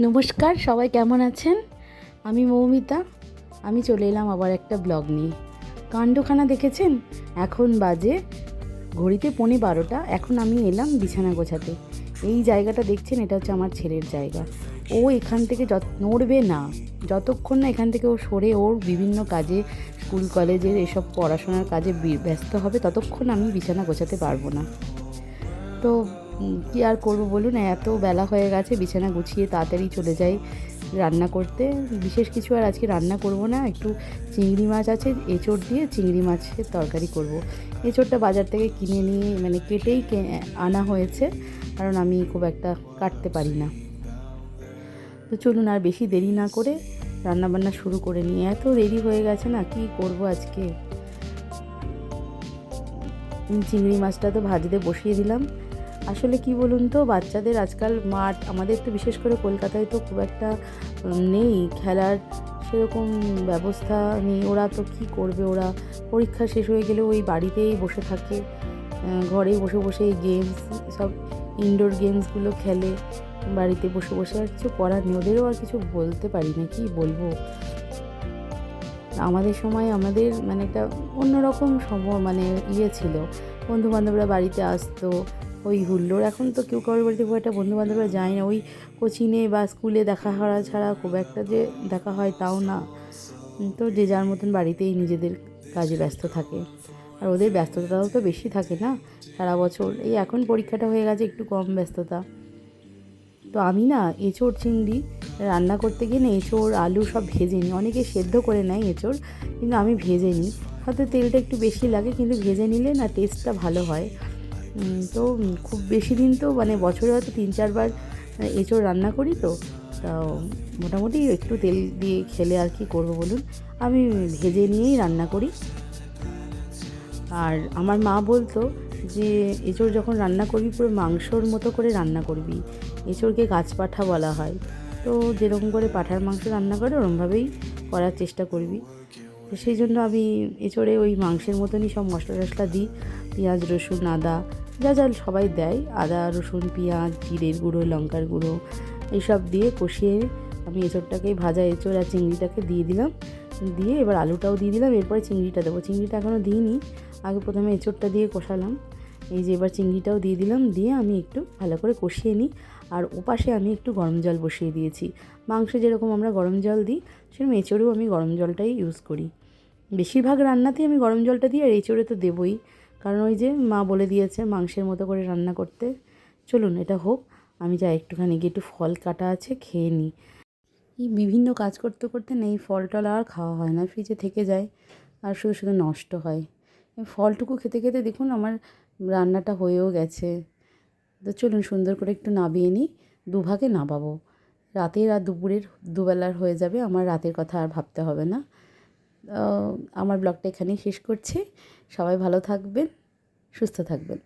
নমস্কার, সবাই কেমন আছেন? আমি মৌমিতা। আমি চলে এলাম আবার একটা ব্লগ নিয়ে। কাণ্ডখানা দেখেছেন? এখন বাজে ঘড়িতে 11:15। এখন আমি এলাম বিছানা গোছাতে। এই জায়গাটা দেখছেন, এটা হচ্ছে আমার ছেলের জায়গা। ও এখান থেকে নড়বে না যতক্ষণ না এখান থেকে ও সরে ওর বিভিন্ন কাজে, স্কুল কলেজের এসব পড়াশোনার কাজে ব্যস্ত হবে, ততক্ষণ আমি বিছানা গোছাতে পারবো না। তো কী আর করবো বলুন, এত বেলা হয়ে গেছে, বিছানা গুছিয়ে তাড়াতাড়ি চলে যাই রান্না করতে। বিশেষ কিছু আর আজকে রান্না করব না, একটু চিংড়ি মাছ আছে, এঁচোড় দিয়ে চিংড়ি মাছের তরকারি করব। এঁচোড়টা বাজার থেকে কিনে নিয়ে কেটেই আনা হয়েছে, কারণ আমি খুব একটা কাটতে পারি না। তো চলুন আর বেশি দেরি না করে রান্নাবান্না শুরু করে নিয়ে, এত দেরি হয়ে গেছে না, কি করব আজকে। চিংড়ি মাছটা তো ভাজতে বসিয়ে দিলাম। আসলে কি বলুন তো, বাচ্চাদের আজকাল মাঠ, আমাদের তো বিশেষ করে কলকাতায় তো খুব একটা নেই খেলার সেরকম ব্যবস্থা নেই। ওরা তো কি করবে, ওরা পরীক্ষা শেষ হয়ে গেলে ওই বাড়িতেই বসে থাকে, ঘরেই বসে বসে এই গেমস, সব ইনডোর গেমসগুলো খেলে বাড়িতে বসে বসে। আর কিছু করার নেই, ওদেরও আর কিছু বলতে পারি না, কি বলবো। আমাদের সময় আমাদের একটা অন্যরকম ছিল, বন্ধুবান্ধবরা বাড়িতে আসতো, ওই হুল্লোড়। এখন তো কেউ কারোর বাড়িতে খুব একটা বন্ধুবান্ধবরা যায় না, ওই কোচিংয়ে বা স্কুলে দেখা করা ছাড়া খুব একটা যে দেখা হয় তাও না। তো যে যার মতন বাড়িতেই নিজেদের কাজে ব্যস্ত থাকে। আর ওদের ব্যস্ততাও তো বেশি থাকে না সারা বছর, এই এখন পরীক্ষাটা হয়ে গেছে, একটু কম ব্যস্ততা। তো আমি না এঁচোড় চিংড়ি রান্না করতে গিয়ে না এঁচোড় আলু সব ভেজে নিই। অনেকে সেদ্ধ করে নেয় এঁচোড়, কিন্তু আমি ভেজে নিই। হয়তো তেলটা একটু বেশি লাগে, কিন্তু ভেজে নিলে না টেস্টটা ভালো হয়। তো খুব বেশি দিন তো বছরে হয়তো 3-4 বার এঁচোড় রান্না করি। তো তাও মোটামুটি একটু তেল দিয়ে খেলে আর কি করবো বলুন, আমি ভেজে নিয়েই রান্না করি। আর আমার মা বলতো যে এঁচোড় যখন রান্না করবি পুরো মাংসর মতো করে রান্না করবি, এঁচোড়কে গাছপাঠা বলা হয়। তো যেরকম করে পাঁঠার মাংস রান্না করে ওরমভাবেই করার চেষ্টা করবি। তো সেই জন্য আমি এঁচোড়ে ওই মাংসের মতনই সব মশলা টশলা দিই, পেঁয়াজ রসুন আদা, যা যা সবাই দেয়, আদা রসুন পেঁয়াজ জিরের গুঁড়ো লঙ্কার গুঁড়ো এইসব দিয়ে কষিয়ে আমি এঁচোড়টাকে, ভাজা এঁচোড় আর চিংড়িটাকে দিয়ে দিলাম। দিয়ে এবার আলুটাও দিয়ে দিলাম, এরপরে চিংড়িটা দেবো। চিংড়িটা এখনও দিইনি, আগে প্রথমে এঁচোড়টা দিয়ে কষালাম। এই যে এবার চিংড়িটাও দিয়ে দিলাম, দিয়ে আমি একটু ভালো করে কষিয়ে নিই। আর ওপাশে আমি একটু গরম জল বসিয়ে দিয়েছি। মাংসে যেরকম আমরা গরম জল দিই, সেরকম এঁচোড়েও আমি গরম জলটাই ইউজ করি। বেশিরভাগ রান্নাতেই আমি গরম জলটা দিই, আর এঁচোড়ে তো দেবই, কারণ ওই যে মা বলে দিয়েছে মাংসের মতো করে রান্না করতে। চলুন এটা হোক, আমি যাই একটুখানি গিয়ে একটু ফল কাটা আছে খেয়ে নিই। এই বিভিন্ন কাজ করতে করতে না এই ফল টল আর খাওয়া হয় না, ফ্রিজে থেকে যায় আর শুধু শুধু নষ্ট হয়। ফলটুকু খেতে খেতে দেখুন আমার রান্নাটা হয়েও গেছে। তো চলুন সুন্দর করে একটু নাবিয়ে নিই, দুভাগে নাবাবো, রাতের আর দুপুরের দুবেলার হয়ে যাবে, আমার রাতের কথা আর ভাবতে হবে না। আমার ব্লগটা এখানেই শেষ করছি। সবাই ভালো থাকবেন, সুস্থ থাকবেন।